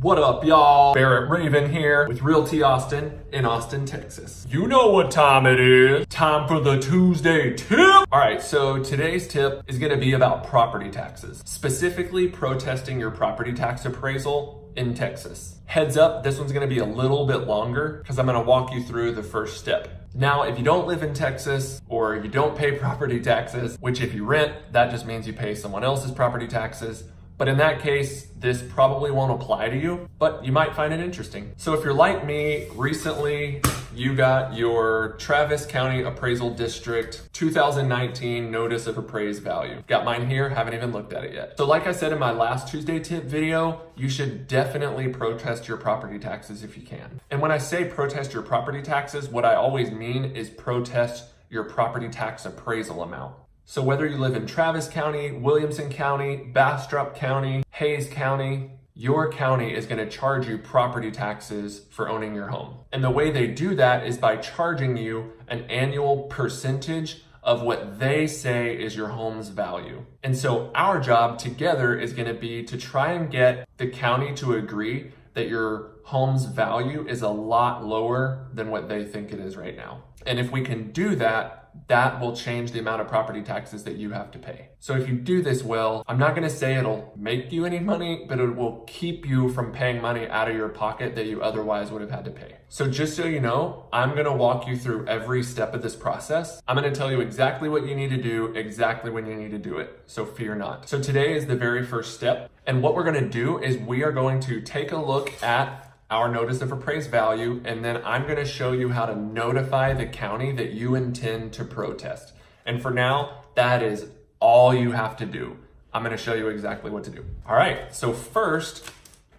What up, y'all? Barrett Raven here with Realty Austin in Austin, Texas. You know what time it is. Time for the Tuesday tip. All right, so today's tip is gonna be about property taxes, specifically protesting your property tax appraisal in Texas. Heads up, this one's gonna be a little bit longer because I'm gonna walk you through the first step. Now, if you don't live in Texas or you don't pay property taxes, which if you rent, that just means you pay someone else's property taxes. But in that case, this probably won't apply to you, but you might find it interesting. So if you're like me, recently you got your Travis County Appraisal District 2019 Notice of Appraised Value. Got mine here, haven't even looked at it yet. So like I said in my last Tuesday tip video, you should definitely protest your property taxes if you can. And when I say protest your property taxes, what I always mean is protest your property tax appraisal amount. So whether you live in Travis County, Williamson County, Bastrop County, Hayes County, your county is going to charge you property taxes for owning your home. And the way they do that is by charging you an annual percentage of what they say is your home's value. And so our job together is going to be to try and get the county to agree that your home's value is a lot lower than what they think it is right now. And if we can do that, that will change the amount of property taxes that you have to pay. So if you do this well, I'm not gonna say it'll make you any money, but it will keep you from paying money out of your pocket that you otherwise would have had to pay. So just so you know, I'm gonna walk you through every step of this process. I'm gonna tell you exactly what you need to do, exactly when you need to do it. So fear not. So today is the very first step. And what we're gonna do is we are going to take a look at our notice of appraised value, and then I'm gonna show you how to notify the county that you intend to protest. And for now, that is all you have to do. I'm gonna show you exactly what to do. All right, so first,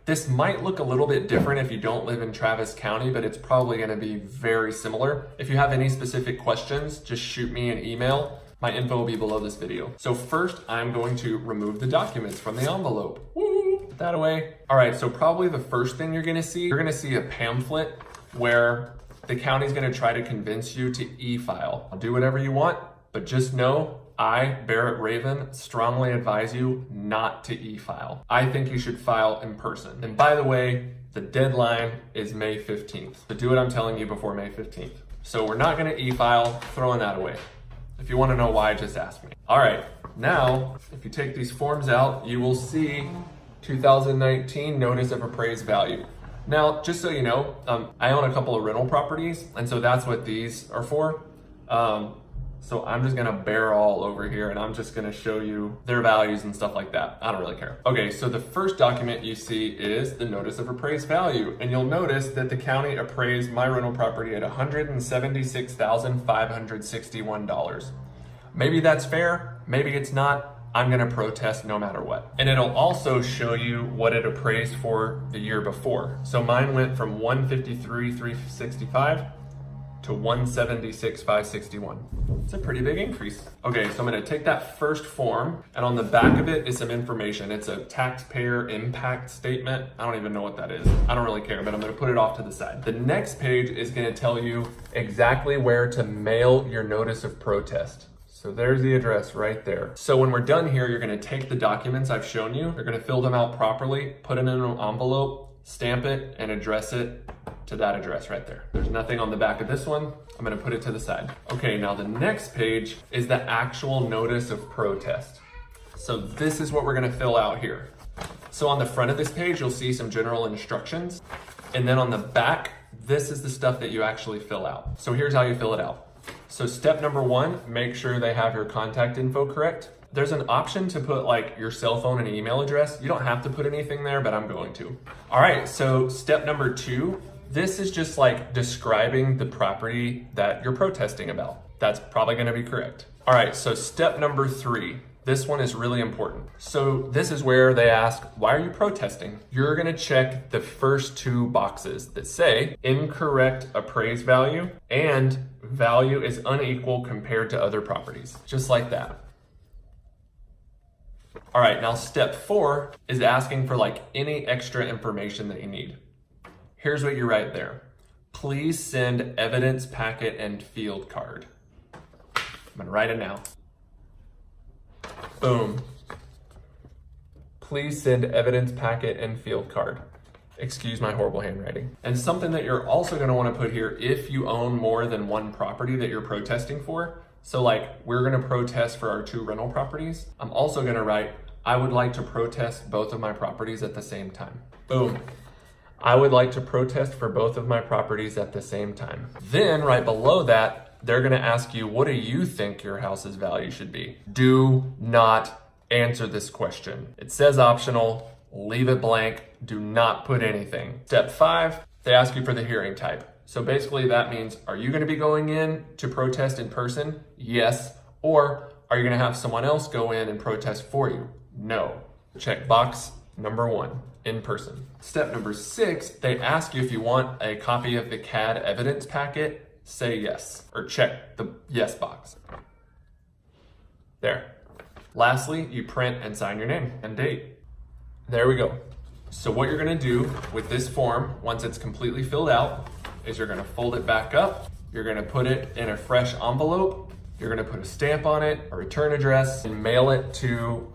this might look a little bit different if you don't live in Travis County, but it's probably gonna be very similar. If you have any specific questions, just shoot me an email. My info will be below this video. So first, I'm going to remove the documents from the envelope. Woo! Put that away. All right, so probably the first thing you're gonna see a pamphlet where the county's gonna try to convince you to e-file. I'll do whatever you want, but just know I, Barrett Raven, strongly advise you not to e-file. I think you should file in person. And by the way, the deadline is May 15th. So do what I'm telling you before May 15th. So we're not gonna e-file, throwing that away. If you wanna know why, just ask me. All right, now, if you take these forms out, you will see 2019 Notice of Appraised Value. Now, just so you know, I own a couple of rental properties, and so that's what these are for. So I'm just gonna bear all over here, and I'm just gonna show you their values and stuff like that. I don't really care. Okay, so the first document you see is the Notice of Appraised Value, and you'll notice that the county appraised my rental property at $176,561. Maybe that's fair, maybe it's not. I'm gonna protest no matter what. And it'll also show you what it appraised for the year before. So mine went from $153,365 to $176,561. It's a pretty big increase. Okay, so I'm gonna take that first form, and on the back of it is some information. It's a taxpayer impact statement. I don't even know what that is. I don't really care, but I'm gonna put it off to the side. The next page is gonna tell you exactly where to mail your notice of protest. So there's the address right there. So when we're done here, you're gonna take the documents I've shown you, you're gonna fill them out properly, put it in an envelope, stamp it, and address it to that address right there. There's nothing on the back of this one. I'm gonna put it to the side. Okay, now the next page is the actual notice of protest. So this is what we're gonna fill out here. So on the front of this page, you'll see some general instructions. And then on the back, this is the stuff that you actually fill out. So here's how you fill it out. So step number one, make sure they have your contact info correct. There's an option to put like your cell phone and email address. You don't have to put anything there, but I'm going to. All right, so step number two, this is just like describing the property that you're protesting about. That's probably gonna be correct. All right, so step number three, this one is really important. So this is where they ask, why are you protesting? You're gonna check the first two boxes that say incorrect appraised value and value is unequal compared to other properties, just like that. All right, now step four is asking for like any extra information that you need. Here's what you write there. Please send evidence packet and field card. I'm gonna write it now. Boom. Please send evidence packet and field card. Excuse my horrible handwriting. And something that you're also gonna wanna put here if you own more than one property that you're protesting for. So like we're gonna protest for our 2 rental properties. I'm also gonna write, I would like to protest both of my properties at the same time. Boom. I would like to protest for both of my properties at the same time. Then right below that, they're gonna ask you, what do you think your house's value should be? Do not answer this question. It says optional, leave it blank, do not put anything. Step 5, they ask you for the hearing type. So basically that means, are you gonna be going in to protest in person? Yes. Or are you gonna have someone else go in and protest for you? No. Check box number 1, in person. Step number 6, they ask you if you want a copy of the CAD evidence packet, say yes, or check the yes box. There. Lastly, you print and sign your name and date. There we go. So what you're gonna do with this form, once it's completely filled out, is you're gonna fold it back up, you're gonna put it in a fresh envelope, you're gonna put a stamp on it, a return address, and mail it to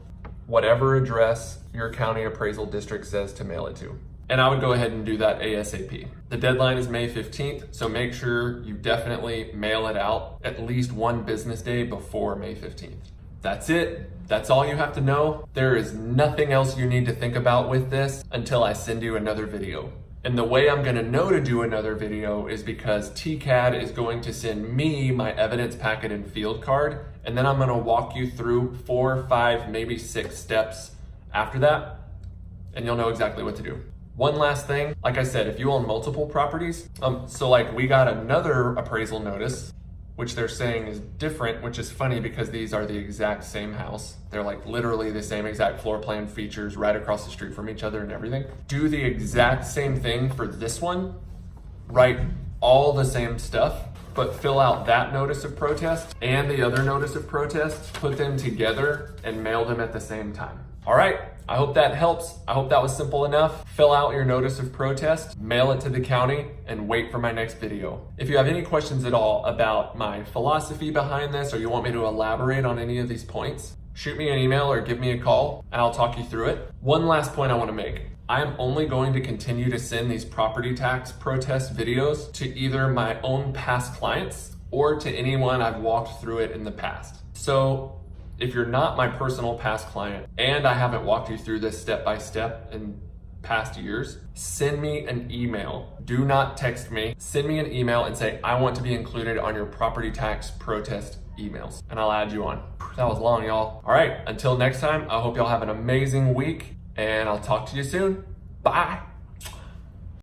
whatever address your county appraisal district says to mail it to. And I would go ahead and do that ASAP. The deadline is May 15th, so make sure you definitely mail it out at least 1 business day before May 15th. That's it. That's all you have to know. There is nothing else you need to think about with this until I send you another video. And the way I'm gonna know to do another video is because TCAD is going to send me my evidence packet and field card, and then I'm gonna walk you through 4, 5, maybe 6 steps after that, and you'll know exactly what to do. One last thing, like I said, if you own multiple properties, so like we got another appraisal notice, which they're saying is different, which is funny because these are the exact same house. They're like literally the same exact floor plan features right across the street from each other and everything. Do the exact same thing for this one, write all the same stuff, but fill out that notice of protest and the other notice of protest, put them together and mail them at the same time. All right, I hope that helps. I hope that was simple enough. Fill out your notice of protest, mail it to the county, and wait for my next video. If you have any questions at all about my philosophy behind this, or you want me to elaborate on any of these points, shoot me an email or give me a call and I'll talk you through it. One last point I want to make. I am only going to continue to send these property tax protest videos to either my own past clients or to anyone I've walked through it in the past. So if you're not my personal past client and I haven't walked you through this step by step in past years, send me an email. Do not text me. Send me an email and say, I want to be included on your property tax protest emails, and I'll add you on. That was long, y'all. All right, until next time, I hope y'all have an amazing week, and I'll talk to you soon. Bye.